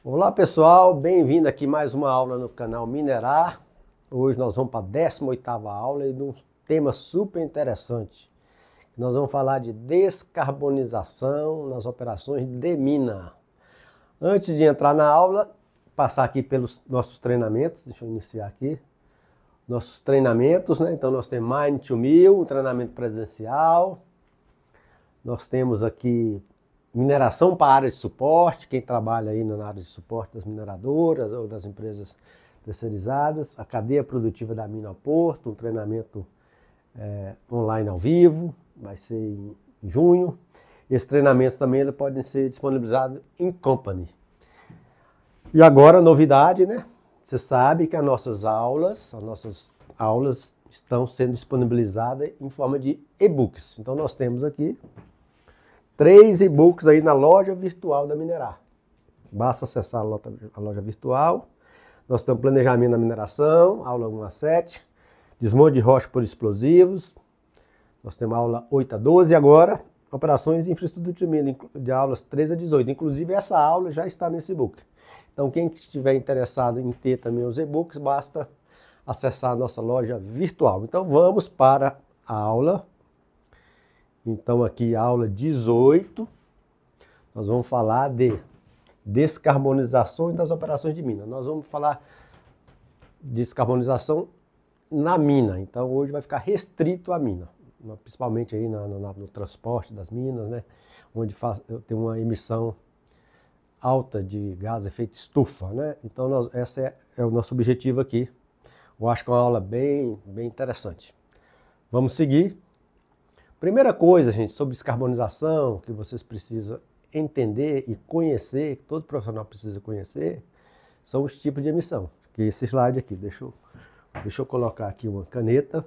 Olá pessoal, bem-vindo aqui mais uma aula no canal Minerar. Hoje nós vamos para a 18ª aula e de um tema super interessante. Nós vamos falar de descarbonização nas operações de mina. Antes de entrar na aula, passar aqui pelos nossos treinamentos, deixa eu iniciar aqui. Nossos treinamentos, né? Então nós temos Mine to Mill, um treinamento presencial. Nós temos aqui mineração para a área de suporte, quem trabalha aí na área de suporte das mineradoras ou das empresas terceirizadas, a cadeia produtiva da mina ao porto, um treinamento online ao vivo, vai ser em junho. Esses treinamentos também podem ser disponibilizados em company. E agora, novidade, né? Você sabe que as nossas aulas estão sendo disponibilizadas em forma de e-books. Então nós temos aqui 3 e-books aí na loja virtual da Minerar. Basta acessar a loja virtual. Nós temos planejamento da mineração, aula 1 a 7, desmonte de rocha por explosivos. Nós temos aula 8 a 12 e agora operações de infraestrutura de mina, de aulas 13 a 18. Inclusive essa aula já está nesse e-book. Então quem estiver interessado em ter também os e-books, basta acessar a nossa loja virtual. Então vamos para a aula. Então aqui aula 18, nós vamos falar de descarbonização das operações de mina. Nós vamos falar de descarbonização na mina, então hoje vai ficar restrito à mina, principalmente aí no transporte das minas, né? Onde tem uma emissão alta de gás efeito estufa, né? Então esse é o nosso objetivo aqui. Eu acho que é uma aula bem interessante. Vamos seguir. Primeira coisa, gente, sobre descarbonização, que vocês precisam entender e conhecer, que todo profissional precisa conhecer, são os tipos de emissão. Que esse slide aqui, deixa eu colocar aqui uma caneta.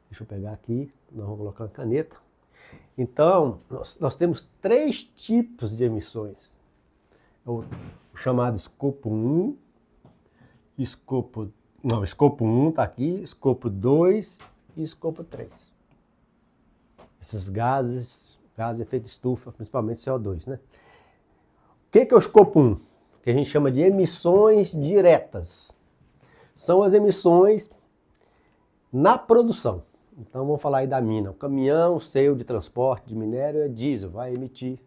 Deixa eu pegar aqui, nós vamos colocar uma caneta. Então, nós temos 3 tipos de emissões. O chamado escopo 1, escopo 1 está aqui, escopo 2 e escopo 3. Esses gases de efeito estufa, principalmente CO2, né? O que é o escopo 1? Que a gente chama de emissões diretas. São as emissões na produção. Então vamos falar aí da mina. O caminhão seu de transporte de minério é diesel, vai emitir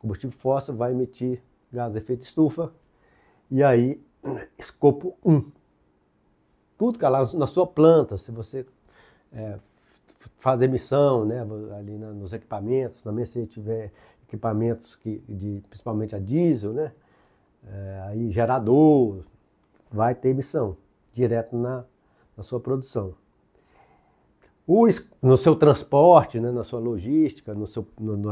combustível fóssil, vai emitir gás de efeito estufa. E aí, escopo 1. Tudo que lá na sua planta, se você faz emissão, né, ali nos equipamentos, também se tiver equipamentos principalmente a diesel, né, aí gerador, vai ter emissão direto na sua produção. No seu transporte, né, na sua logística,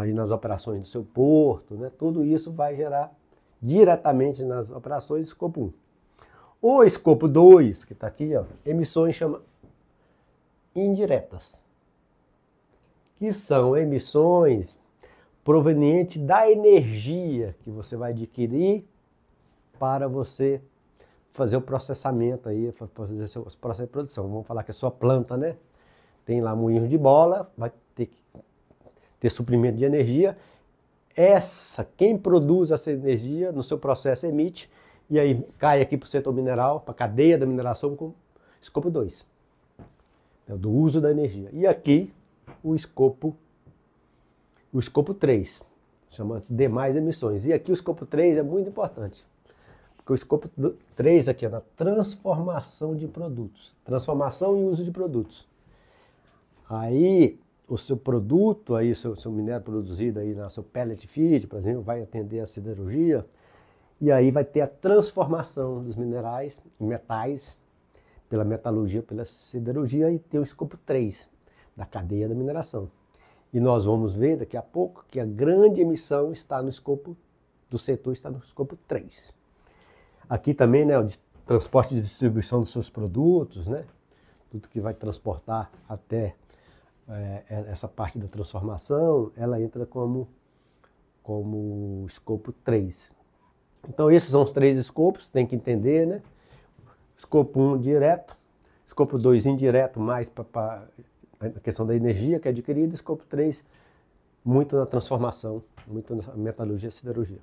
aí nas operações do seu porto, né, tudo isso vai gerar diretamente nas operações escopo 1. O escopo 2, que está aqui, ó, emissões chama indiretas, que são emissões provenientes da energia que você vai adquirir para você fazer o processamento aí, fazer seu processo de produção. Vamos falar que a sua planta, né, tem lá moinhos de bola, vai ter que ter suprimento de energia. Quem produz essa energia no seu processo emite, e aí cai aqui para o setor mineral, para a cadeia da mineração com escopo 2, do uso da energia. E aqui o escopo 3, chama-se demais emissões. E aqui o escopo 3 é muito importante, porque o escopo 3 aqui é na transformação de produtos, transformação e uso de produtos. Aí o seu produto, aí, seu minério produzido aí na seu pellet feed, por exemplo, vai atender a siderurgia, e aí vai ter a transformação dos minerais em metais, pela metalurgia, pela siderurgia, e tem o escopo 3, da cadeia da mineração. E nós vamos ver daqui a pouco que a grande emissão está no escopo do setor, está no escopo 3. Aqui também, né, o transporte e distribuição dos seus produtos, né, tudo que vai transportar até essa parte da transformação, ela entra como escopo 3. Então esses são os 3 escopos, tem que entender, né? Escopo 1 direto, escopo 2 indireto, mais para a questão da energia que é adquirida, escopo 3 muito na transformação, muito na metalurgia e siderurgia.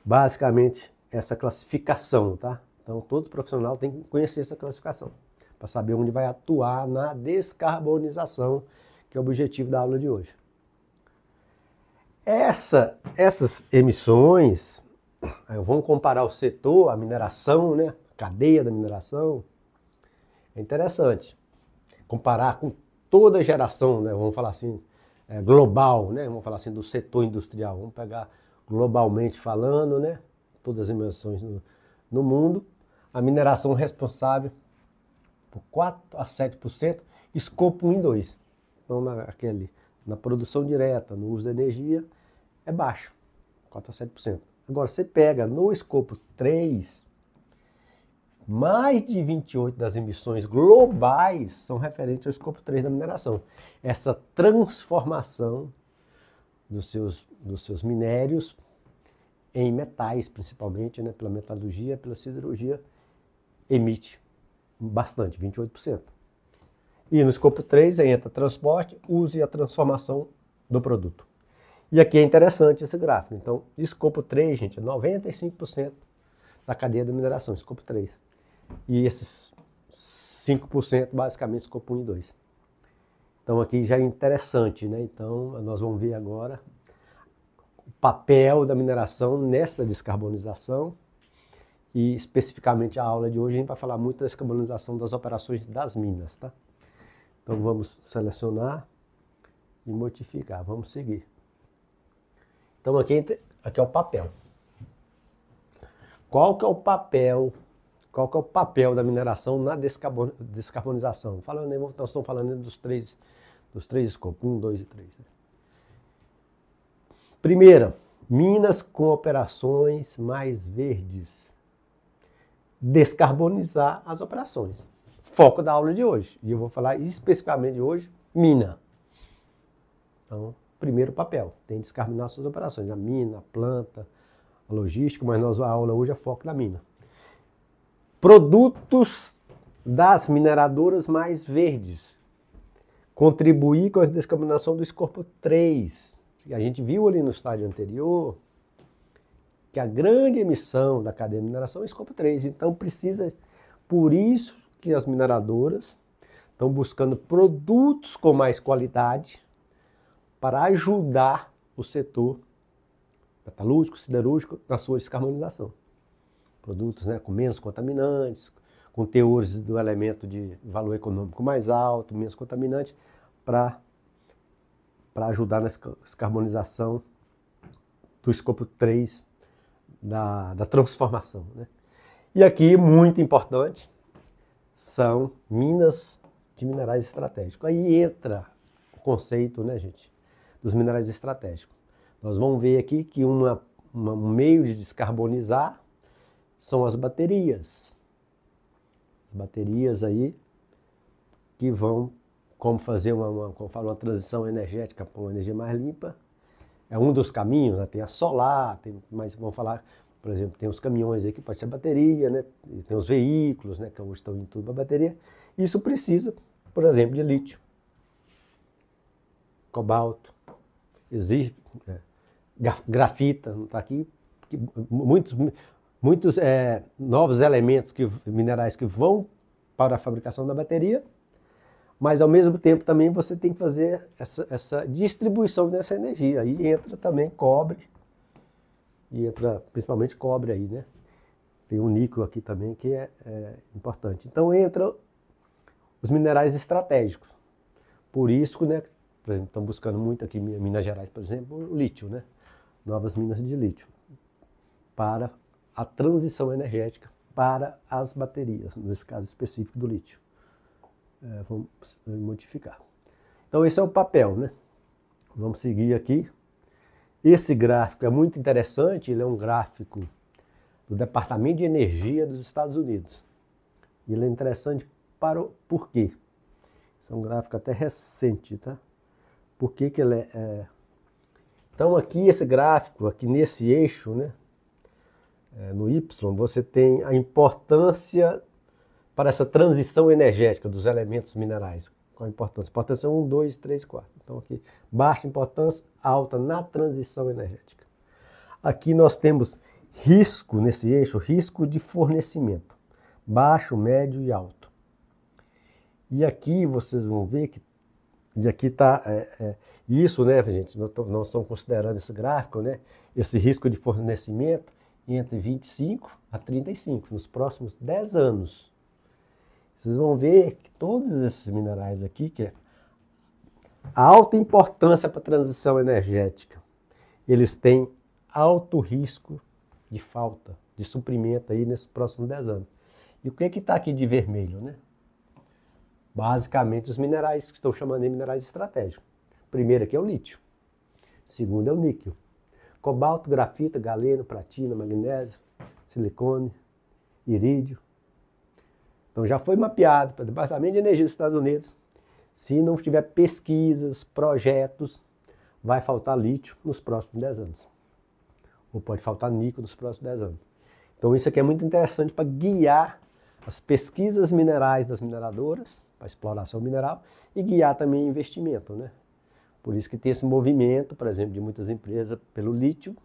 Basicamente, essa classificação, tá? Então, todo profissional tem que conhecer essa classificação, para saber onde vai atuar na descarbonização, que é o objetivo da aula de hoje. Essas emissões, vamos comparar o setor, a mineração, né? A cadeia da mineração, é interessante. Comparar com toda a geração, né? Vamos falar assim, global, né? Vamos falar assim do setor industrial. Vamos pegar globalmente falando, né? Todas as emissões no mundo. A mineração responsável por 4 a 7%, escopo 1 e 2. Então, na produção direta, no uso da energia, é baixo, 4 a 7%. Agora, você pega no escopo 3, mais de 28% das emissões globais são referentes ao escopo 3 da mineração. Essa transformação dos seus minérios em metais, principalmente, né, pela metalurgia, pela siderurgia, emite bastante, 28%. E no escopo 3 entra transporte, uso e a transformação do produto. E aqui é interessante esse gráfico. Então, escopo 3, gente, é 95% da cadeia da mineração, escopo 3. E esses 5% basicamente escopo 1 e 2. Então aqui já é interessante, né? Então nós vamos ver agora o papel da mineração nessa descarbonização. E especificamente a aula de hoje a gente vai falar muito da descarbonização das operações das minas, tá? Então vamos selecionar e modificar, vamos seguir. Então aqui é o papel. Qual que é o papel da mineração na descarbonização? Nós estamos falando dos três escopos, 1, 2 e 3. Né? Primeira, minas com operações mais verdes. Descarbonizar as operações. Foco da aula de hoje. E eu vou falar especificamente de hoje, mina. Então, primeiro papel, tem que descarbonar suas operações. A mina, a planta, a logística, mas a aula hoje é foco da mina. Produtos das mineradoras mais verdes. Contribuir com a descarbonização do escopo 3. A gente viu ali no estágio anterior que a grande emissão da cadeia de mineração é o escopo 3. Então por isso que as mineradoras estão buscando produtos com mais qualidade para ajudar o setor metalúrgico, siderúrgico na sua descarbonização. Produtos, né, com menos contaminantes, com teores do elemento de valor econômico mais alto, menos contaminante, para ajudar na descarbonização do escopo 3 da transformação. Né? E aqui, muito importante, são minas de minerais estratégicos. Aí entra o conceito, né, gente, dos minerais estratégicos. Nós vamos ver aqui que um meio de descarbonizar são as baterias. As baterias aí que vão como fazer uma transição energética para uma energia mais limpa. É um dos caminhos, né? Tem a solar, mas vamos falar, por exemplo, tem os caminhões aí que pode ser bateria, né? E tem os veículos, né, que hoje estão em tudo para bateria. Isso precisa, por exemplo, de lítio, cobalto, existe grafita, não está aqui, muitos novos elementos, minerais que vão para a fabricação da bateria, mas ao mesmo tempo também você tem que fazer essa distribuição dessa energia. Aí entra também cobre, e entra principalmente cobre aí, né? Tem o níquel aqui também que é importante. Então entra os minerais estratégicos. Por isso, né, por exemplo, estão buscando muito aqui em Minas Gerais, por exemplo, o lítio, né? Novas minas de lítio para a transição energética para as baterias, nesse caso específico do lítio. Vamos modificar. Então esse é o papel, né? Vamos seguir aqui. Esse gráfico é muito interessante, ele é um gráfico do Departamento de Energia dos Estados Unidos. Ele é interessante por quê? Esse é um gráfico até recente, tá? Por que que ele Então aqui esse gráfico, aqui nesse eixo, né? No Y, você tem a importância para essa transição energética dos elementos minerais. Qual a importância? Importância 1, 2, 3, 4. Então aqui, baixa importância, alta na transição energética. Aqui nós temos risco nesse eixo, risco de fornecimento. Baixo, médio e alto. E aqui vocês vão ver que e aqui está isso, né, gente? Nós estamos considerando esse gráfico, né? Esse risco de fornecimento entre 25 a 35, nos próximos 10 anos. Vocês vão ver que todos esses minerais aqui, que é a alta importância para a transição energética, eles têm alto risco de falta, de suprimento aí nesses próximos 10 anos. E o que está aqui de vermelho, né? Basicamente os minerais que estão chamando de minerais estratégicos. Primeiro aqui é o lítio. Segundo é o níquel. Cobalto, grafita, galeno, platina, magnésio, silicone, irídio. Então já foi mapeado para o Departamento de Energia dos Estados Unidos. Se não tiver pesquisas, projetos, vai faltar lítio nos próximos 10 anos. Ou pode faltar níquel nos próximos 10 anos. Então isso aqui é muito interessante para guiar as pesquisas minerais das mineradoras, para exploração mineral, e guiar também investimento, né? Por isso que tem esse movimento, por exemplo, de muitas empresas pelo lítio,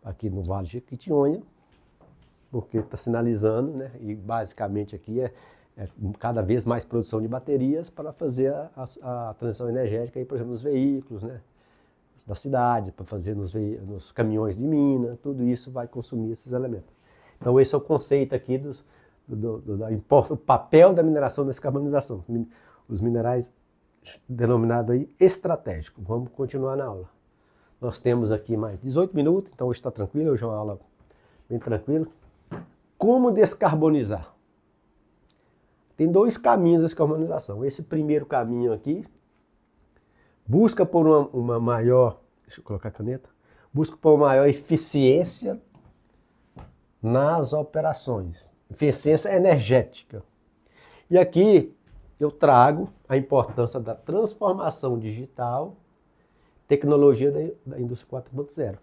aqui no Vale de Jequitinhonha, porque está sinalizando, né? E basicamente aqui é cada vez mais produção de baterias para fazer a transição energética, aí, por exemplo, nos veículos, né? Da cidade, para fazer nos caminhões de mina, tudo isso vai consumir esses elementos. Então esse é o conceito aqui do papel da mineração na descarbonização. Os minerais denominados aí estratégicos. Vamos continuar na aula. Nós temos aqui mais 18 minutos, então hoje está tranquilo, hoje é uma aula bem tranquila. Como descarbonizar? Tem dois caminhos de descarbonização. Esse primeiro caminho aqui, busca por uma maior, deixa eu colocar a caneta, busca por uma maior eficiência nas operações, eficiência energética. E aqui eu trago a importância da transformação digital, tecnologia da indústria 4.0.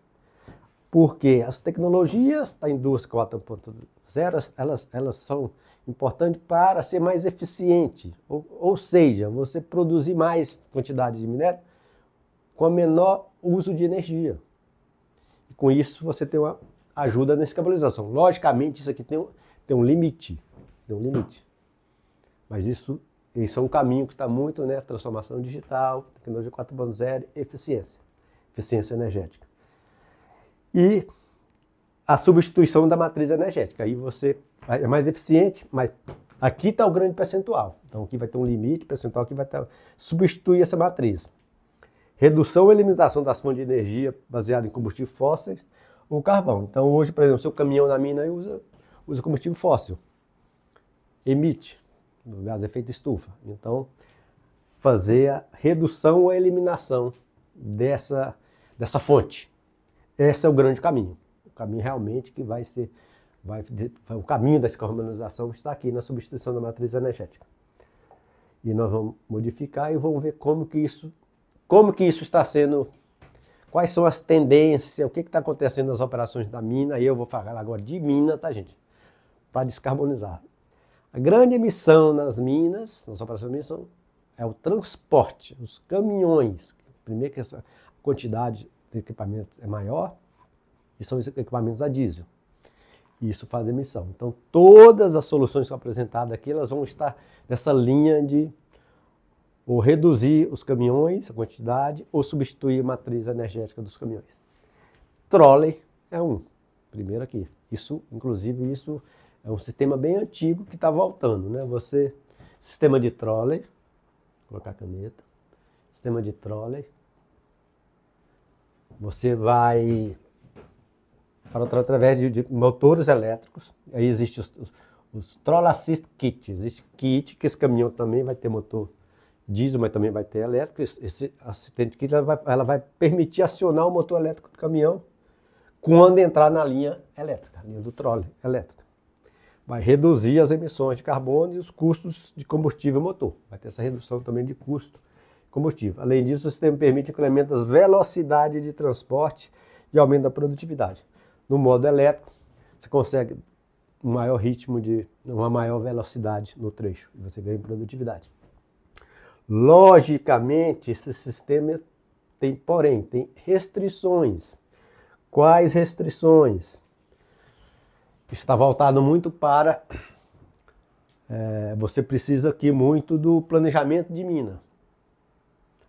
Porque as tecnologias da indústria 4.0, elas são importantes para ser mais eficiente. Ou seja, você produzir mais quantidade de minério com menor uso de energia. E com isso você tem uma ajuda na descarbonização. Logicamente, isso aqui tem um limite. Tem um limite. Mas isso é um caminho que está muito, né? Transformação digital, tecnologia 4.0, eficiência energética. E a substituição da matriz energética. Aí você é mais eficiente, mas aqui está o grande percentual. Então aqui vai ter um limite percentual que vai substituir essa matriz. Redução ou eliminação das fontes de energia baseadas em combustíveis fósseis ou carvão. Então hoje, por exemplo, seu caminhão na mina usa combustível fóssil. Emite o gás de efeito estufa. Então, fazer a redução ou a eliminação dessa fonte. Esse é o grande caminho. O caminho realmente que o caminho da descarbonização está aqui na substituição da matriz energética. E nós vamos modificar e vamos ver como que isso está sendo, quais são as tendências, o que está acontecendo nas operações da mina. E eu vou falar agora de mina, tá, gente? Para descarbonizar. A grande emissão nas minas, nas operações de minas, é o transporte, os caminhões. Primeiro que a quantidade de equipamentos é maior, e são os equipamentos a diesel. Isso faz emissão. Então, todas as soluções que são apresentadas aqui, elas vão estar nessa linha de ou reduzir os caminhões, a quantidade, ou substituir a matriz energética dos caminhões. Trolley é primeiro aqui. Inclusive, isso é um sistema bem antigo que está voltando, né? Sistema de trolley, vou colocar a caneta, sistema de trolley, você vai através de motores elétricos. Aí existe os Trolley Assist Kit, existe kit que esse caminhão também vai ter motor diesel, mas também vai ter elétrico. Esse assistente kit ela vai permitir acionar o motor elétrico do caminhão quando entrar na linha elétrica, a linha do trolley elétrica. Vai reduzir as emissões de carbono e os custos de combustível motor. Vai ter essa redução também de custo de combustível. Além disso, o sistema permite incremento das velocidades de transporte e aumento da produtividade. No modo elétrico, você consegue um maior ritmo uma maior velocidade no trecho e você ganha em produtividade. Logicamente, esse sistema tem restrições. Quais restrições? Está voltado muito para... você precisa aqui muito do planejamento de mina.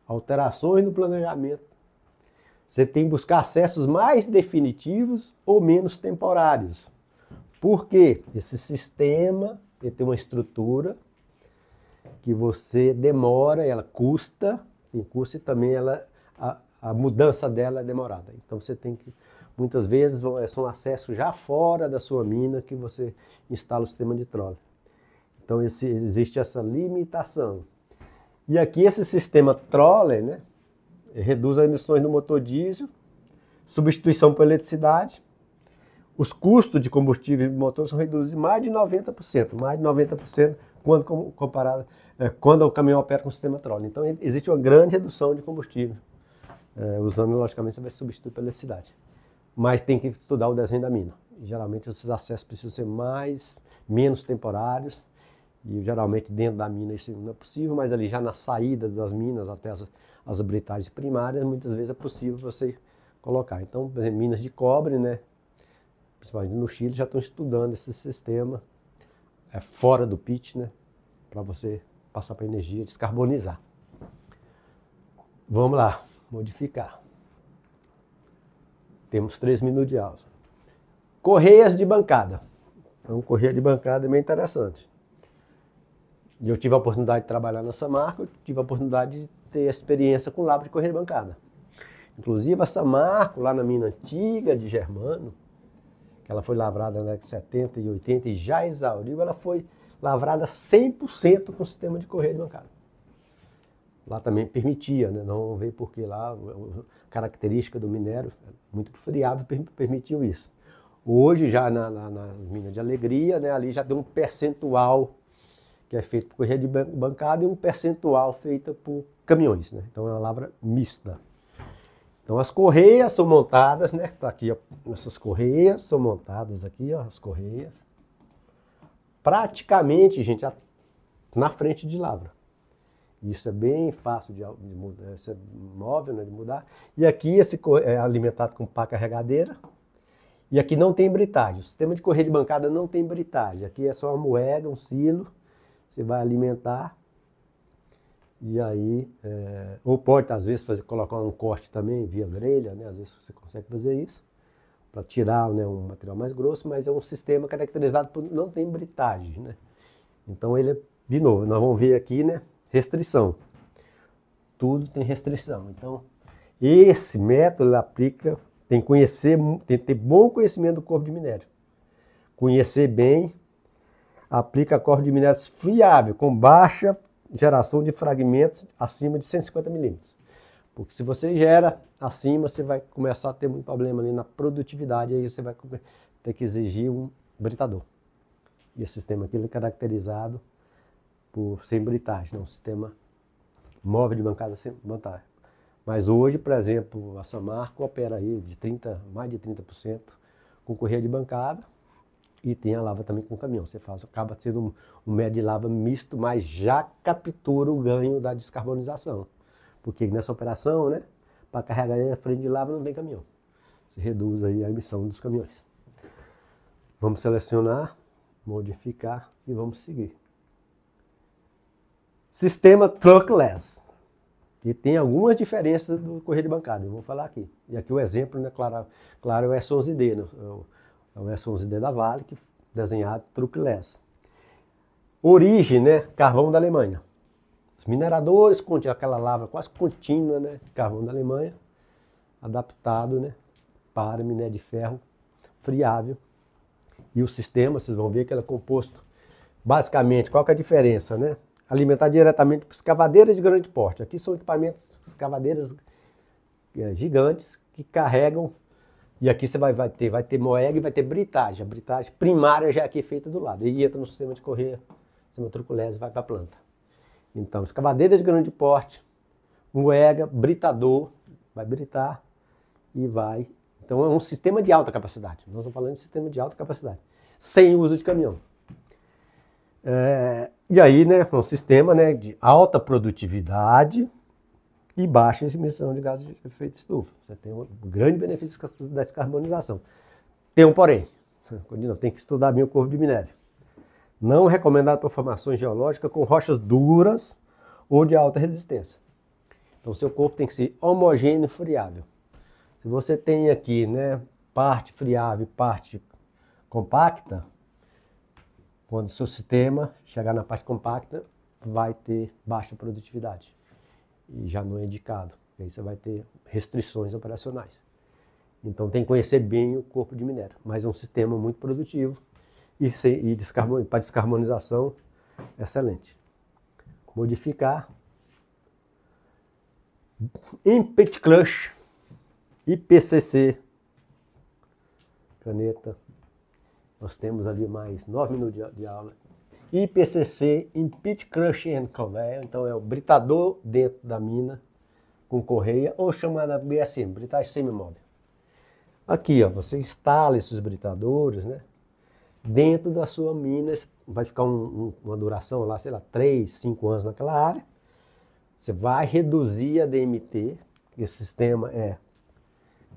Alterações no planejamento. Você tem que buscar acessos mais definitivos ou menos temporários. Por quê? Esse sistema tem uma estrutura que você demora, ela custa, tem custo e também a mudança dela é demorada. Então você tem que, muitas vezes, são acessos já fora da sua mina que você instala o sistema de trolley. Então existe essa limitação. E aqui esse sistema trolley, né, reduz as emissões do motor diesel, substituição por eletricidade. Os custos de combustível do motor são reduzidos mais de 90% quando o caminhão opera com o sistema trolley. Então existe uma grande redução de combustível. Usando, logicamente, você vai substituir pela eletricidade. Mas tem que estudar o desenho da mina. E, geralmente esses acessos precisam ser menos temporários. E geralmente dentro da mina isso não é possível, mas ali já na saída das minas até as britagens primárias, muitas vezes é possível você colocar. Então, por exemplo, minas de cobre, né? Principalmente no Chile, já estão estudando esse sistema fora do pit, né? Para você passar para energia, descarbonizar. Vamos lá, modificar. Temos 3 minutos de aula. Correias de bancada. Então, correia de bancada é bem interessante. Eu tive a oportunidade de trabalhar nessa marca, eu tive a oportunidade de ter experiência com lavra de correia de bancada. Inclusive, essa marca, lá na mina antiga de Germano, que ela foi lavrada na década de 70 e 80 e já exauriu, ela foi lavrada 100% com o sistema de correia de bancada. Lá também permitia, né? Não veio porque lá a característica do minério, muito friável, permitiu isso. Hoje, já na mina de Alegria, né, ali já tem um percentual que é feito por correia de bancada e um percentual feito por caminhões, né? Então é uma lavra mista. Então as correias são montadas, né? Tá aqui, ó, essas correias são montadas aqui, ó, as correias. Praticamente, gente, na frente de lavra. Isso é bem fácil de mudar, isso é móvel, né, de mudar. E aqui esse é alimentado com pá carregadeira. E aqui não tem britagem. O sistema de correia de bancada não tem britagem. Aqui é só uma moeda, um silo. Você vai alimentar. E aí, ou pode, às vezes, colocar um corte também via grelha, né? Às vezes você consegue fazer isso, para tirar, né, um material mais grosso, mas é um sistema caracterizado por não tem britagem, né? Então ele, de novo, nós vamos ver aqui, né, restrição. Tudo tem restrição. Então, esse método ele aplica, tem que ter bom conhecimento do corpo de minério. Conhecer bem, aplica corpo de minério friável, com baixa geração de fragmentos acima de 150 milímetros. Porque se você gera acima, você vai começar a ter muito problema ali na produtividade, aí você vai ter que exigir um britador. E esse sistema aqui ele é caracterizado por sem britagem, um sistema móvel de bancada sem britagem. Mas hoje, por exemplo, a Samarco opera aí mais de 30% com correia de bancada. E tem a lava também com caminhão. Você faz, acaba sendo um médio de lava misto, mas já captura o ganho da descarbonização. Porque nessa operação, né, para carregar a frente de lava não tem caminhão. Você reduz aí a emissão dos caminhões. Vamos selecionar, modificar e vamos seguir. Sistema truckless. E tem algumas diferenças do correia de bancada, eu vou falar aqui. E aqui o exemplo, né, claro é o S11D, né, é o S11D da Vale, que desenhado truckless. Origem, né? Carvão da Alemanha. Os mineradores continham aquela lavra quase contínua, né? De carvão da Alemanha, adaptado, né, para minério de ferro friável. E o sistema, vocês vão ver que ele é composto, basicamente, qual que é a diferença, né? Alimentar diretamente por escavadeiras de grande porte. Aqui são equipamentos, escavadeiras gigantes que carregam. E aqui você vai ter moeg e vai ter britagem. A britagem primária já é aqui feita do lado. E entra no sistema de correia, sistema truculese e vai para a planta. Então, escavadeira de grande porte, moega, britador, vai britar e vai. Então é um sistema de alta capacidade. Nós estamos falando de sistema de alta capacidade, sem uso de caminhão. E aí, né, é um sistema, né, de alta produtividade e baixa emissão de gases de efeito estufa. Você tem um grande benefício da descarbonização. Tem um porém. Tem que estudar bem o corpo de minério. Não recomendado para formações geológicas com rochas duras ou de alta resistência. Então, o seu corpo tem que ser homogêneo e friável. Se você tem aqui, né, parte friável e parte compacta, quando o seu sistema chegar na parte compacta, vai ter baixa produtividade. E já não é indicado. Aí você vai ter restrições operacionais. Então tem que conhecer bem o corpo de minério. Mas é um sistema muito produtivo e para descarbonização, excelente. Modificar. Impact Crush. IPCC. Caneta. Nós temos ali mais 9 minutos de aula. IPCC, Impact Crush and Conveyor. Então é o britador dentro da mina com correia, ou chamada BSM, britagem semimóvel. Aqui, ó, você instala esses britadores, né, dentro da sua mina. Vai ficar uma duração lá, sei lá, 3, 5 anos naquela área. Você vai reduzir a DMT. Esse sistema é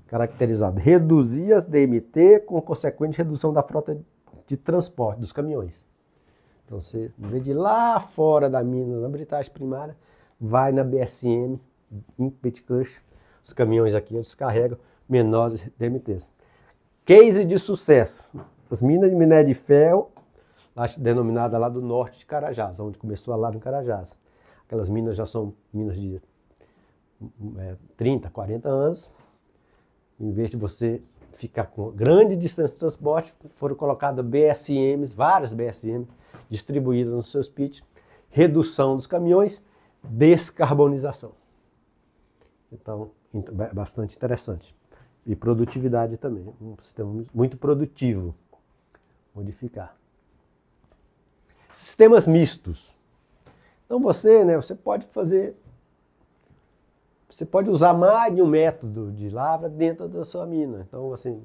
caracterizado. Reduzir as DMT com consequente redução da frota de transporte dos caminhões. Então você, em vez de ir lá fora da mina, na britagem primária, vai na BSM, em Impact Crush. Os caminhões aqui eles carregam menores DMTs. Case de sucesso. As minas de minério de ferro, denominada lá do norte de Carajás, onde começou a lava em Carajás. Aquelas minas já são minas de 30, 40 anos. Em vez de você ficar com grande distância de transporte, foram colocadas BSMs, várias BSMs, distribuídas nos seus pits. Redução dos caminhões, descarbonização. Então, é bastante interessante. E produtividade também, um sistema muito produtivo. Modificar. Sistemas mistos. Então você pode fazer, você pode usar mais de um método de lavra dentro da sua mina. Então, assim,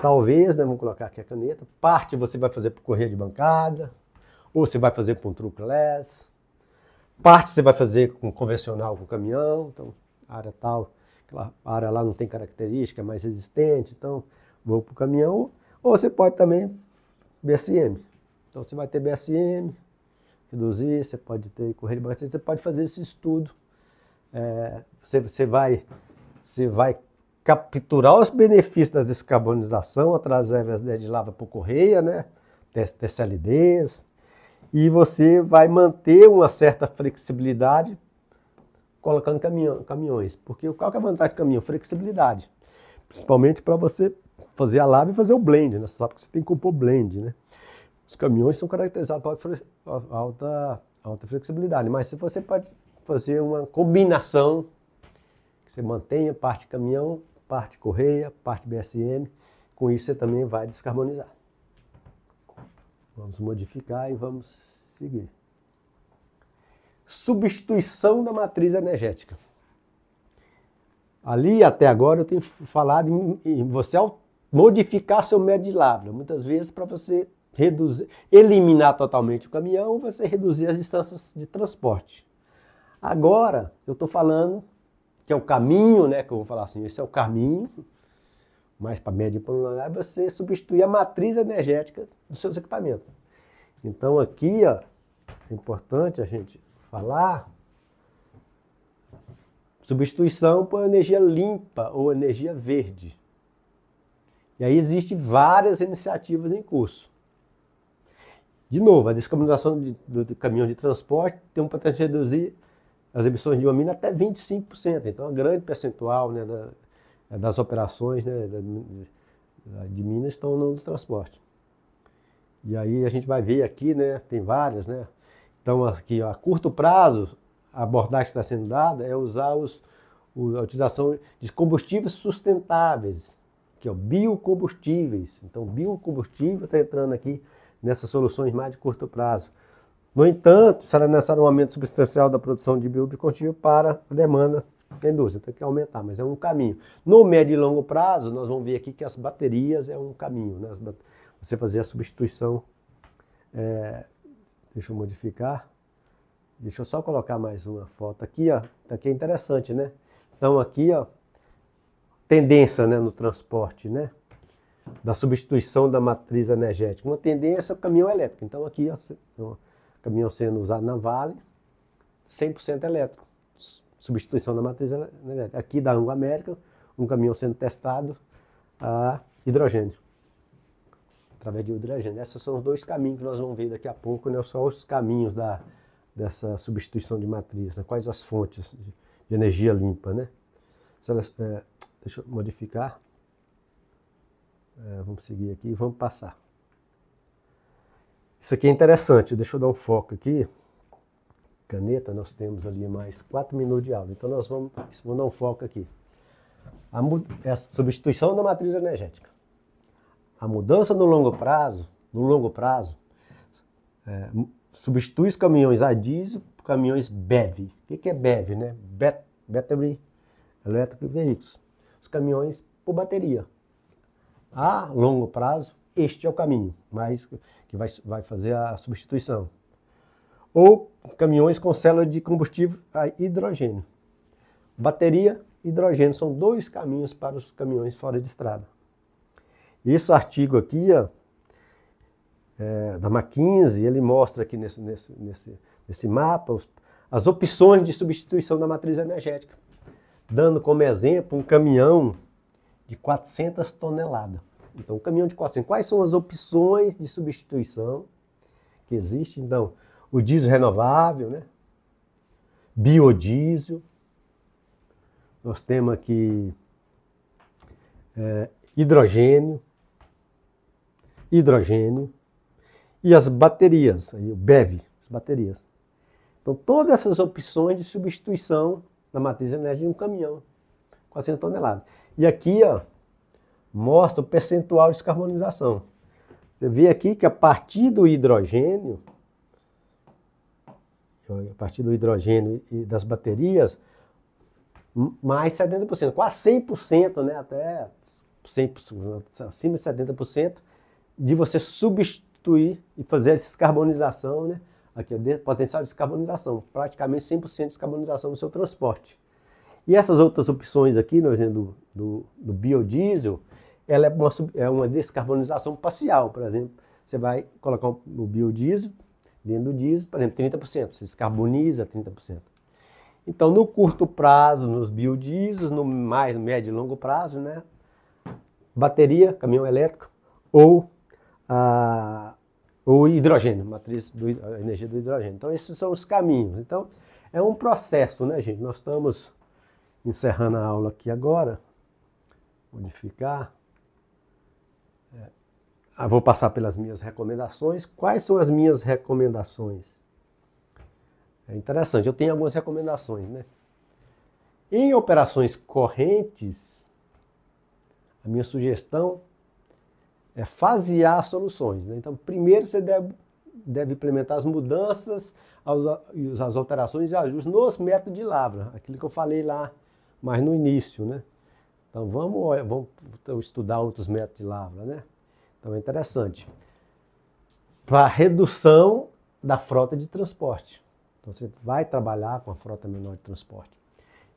talvez, né, vamos colocar aqui a caneta, parte você vai fazer por correia de bancada, ou você vai fazer por um truckless, parte você vai fazer com convencional com caminhão, então, área tal, aquela área lá não tem característica, é mais resistente, então vou para o caminhão, ou você pode também BSM. Então você vai ter BSM, reduzir, você pode ter correia de bancada, você pode fazer esse estudo. Você vai capturar os benefícios da descarbonização através de lava por correia, né? TCLDs, e você vai manter uma certa flexibilidade colocando caminhões. Porque qual que é a vantagem do caminhão? Flexibilidade. Principalmente para você fazer a lava e fazer o blend, né? Você sabe que você tem que compor blend, né? Os caminhões são caracterizados por alta flexibilidade, mas se você pode fazer uma combinação, que você mantenha parte caminhão, parte correia, parte BSM, com isso você também vai descarbonizar. Vamos modificar e vamos seguir. Substituição da matriz energética. Ali até agora eu tenho falado em você modificar seu método de lavra, muitas vezes para você eliminar totalmente o caminhão, você reduzir as distâncias de transporte. Agora, eu estou falando que é o caminho, né? Que eu vou falar assim, esse é o caminho, mais para médio e para longo, é você substituir a matriz energética dos seus equipamentos. Então aqui, ó, é importante a gente falar substituição por energia limpa ou energia verde. E aí existem várias iniciativas em curso. De novo, a descarbonização do caminhão de transporte tem um potencial de reduzir as emissões de uma mina até 25%. Então, um grande percentual, né, das operações, né, de minas estão no transporte. E aí a gente vai ver aqui, né, tem várias, né? Então, aqui, ó, a curto prazo, a abordagem que está sendo dada é usar a utilização de combustíveis sustentáveis, que é o biocombustíveis. Então, biocombustível está entrando aqui nessas soluções mais de curto prazo. No entanto, será necessário um aumento substancial da produção de biocombustível para a demanda da indústria. Tem que aumentar, mas é um caminho. No médio e longo prazo, nós vamos ver aqui que as baterias é um caminho, né? Você fazer a substituição Deixa eu modificar. Deixa eu só colocar mais uma foto aqui, ó. Aqui é interessante, né? Então aqui, ó, tendência, né, no transporte, né? Da substituição da matriz energética. Uma tendência é o caminhão elétrico. Então aqui, ó, o caminhão sendo usado na Vale, 100% elétrico. Substituição da matriz energética. Aqui da Anglo América, um caminhão sendo testado a hidrogênio. Através de hidrogênio. Esses são os dois caminhos que nós vamos ver daqui a pouco, né? São os caminhos dessa substituição de matriz, né? Quais as fontes de energia limpa, né? Deixa eu modificar. Vamos seguir aqui e vamos passar. Isso aqui é interessante, deixa eu dar um foco aqui. Caneta, nós temos ali mais 4 minutos de aula, então nós vamos dar um foco aqui. Essa substituição da matriz energética. A mudança no longo prazo, substitui os caminhões a diesel por caminhões BEV. O que é BEV, né? Battery Electric Vehicles. Os caminhões por bateria. A longo prazo, este é o caminho, mas que vai fazer a substituição. Ou caminhões com célula de combustível a hidrogênio. Bateria e hidrogênio são dois caminhos para os caminhões fora de estrada. Esse artigo aqui, ó, da McKinsey, ele mostra aqui nesse mapa as opções de substituição da matriz energética, dando como exemplo um caminhão de 400 toneladas. Então, um caminhão de 400. Quais são as opções de substituição que existem? Então, o diesel renovável, né? Biodiesel. Nós temos aqui hidrogênio e as baterias, aí, o BEV, as baterias. Então, todas essas opções de substituição da matriz energética de um caminhão, 400 toneladas. E aqui, ó, mostra o percentual de descarbonização. Você vê aqui que a partir do hidrogênio e das baterias, mais 70%, quase 100%, né, até 100%, acima de 70%, de você substituir e fazer a descarbonização, né? Aqui, potencial de descarbonização, praticamente 100% de descarbonização no seu transporte. E essas outras opções aqui, no exemplo do biodiesel, ela é uma descarbonização parcial, por exemplo. Você vai colocar o biodiesel dentro do diesel, por exemplo, 30%, se descarboniza 30%. Então, no curto prazo, nos biodiesels, no mais médio e longo prazo, né? Bateria, caminhão elétrico ou hidrogênio, matriz a energia do hidrogênio. Então, esses são os caminhos. Então, é um processo, né, gente? Nós estamos encerrando a aula aqui agora. Modificar. Vou passar pelas minhas recomendações. Quais são as minhas recomendações? É interessante, eu tenho algumas recomendações, né? Em operações correntes, a minha sugestão é fasear soluções, né? Então, primeiro você deve implementar as mudanças, as alterações e ajustes nos métodos de lavra, aquilo que eu falei lá mais no início, né? Então, vamos estudar outros métodos de lavra, né? Então, é interessante. Para redução da frota de transporte. Então, você vai trabalhar com a frota menor de transporte.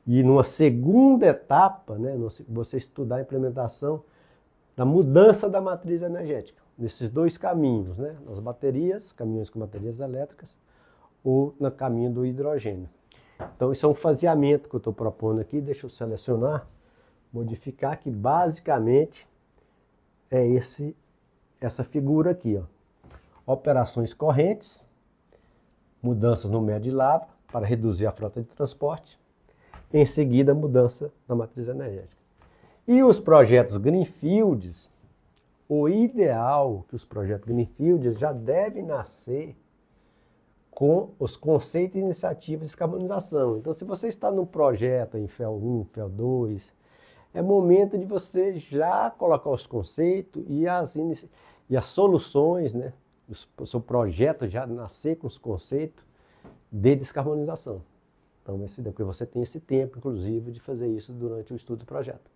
E numa segunda etapa, né, você estudar a implementação da mudança da matriz energética. Nesses dois caminhos, né? Nas baterias, caminhões com baterias elétricas, ou no caminho do hidrogênio. Então, isso é um faseamento que eu estou propondo aqui. Deixa eu selecionar, modificar, que basicamente é essa figura aqui, ó. Operações correntes, mudanças no médio de lavra para reduzir a frota de transporte. Em seguida, mudança na matriz energética. E os projetos Greenfields, o ideal que os projetos Greenfields já devem nascer com os conceitos e iniciativas de descarbonização. Então, se você está num projeto em FEL 1, FEL 2, é momento de você já colocar os conceitos e as soluções, né? O seu projeto já nascer com os conceitos de descarbonização. Então, porque você tem esse tempo, inclusive, de fazer isso durante o estudo do projeto.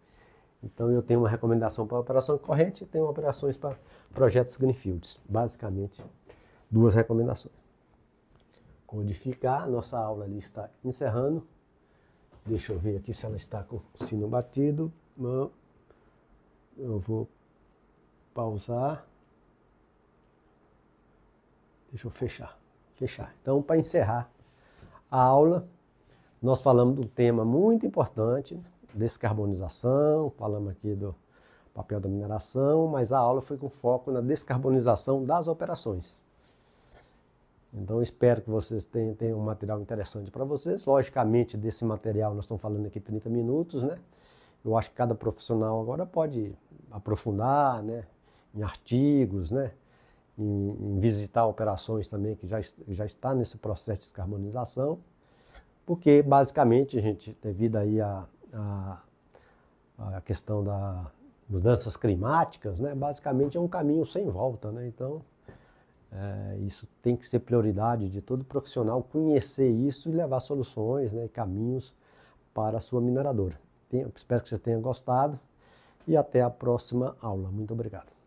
Então, eu tenho uma recomendação para a operação corrente e tenho operações para projetos Greenfields. Basicamente, duas recomendações. codificar. Nossa aula ali está encerrando. Deixa eu ver aqui se ela está com o sino batido. Eu vou pausar. Deixa eu fechar. Então, para encerrar a aula, nós falamos de um tema muito importante, descarbonização, falamos aqui do papel da mineração, mas a aula foi com foco na descarbonização das operações. Então, eu espero que vocês tenham um material interessante para vocês. Logicamente, desse material, nós estamos falando aqui 30 minutos, né? Eu acho que cada profissional agora pode aprofundar, né? Em artigos, né? Em visitar operações também que já está nesse processo de descarbonização, porque basicamente, gente, devido aí a questão das mudanças climáticas, né? Basicamente é um caminho sem volta, né? Então, isso tem que ser prioridade de todo profissional, conhecer isso e levar soluções, né, caminhos para a sua mineradora. Espero que vocês tenham gostado e até a próxima aula. Muito obrigado.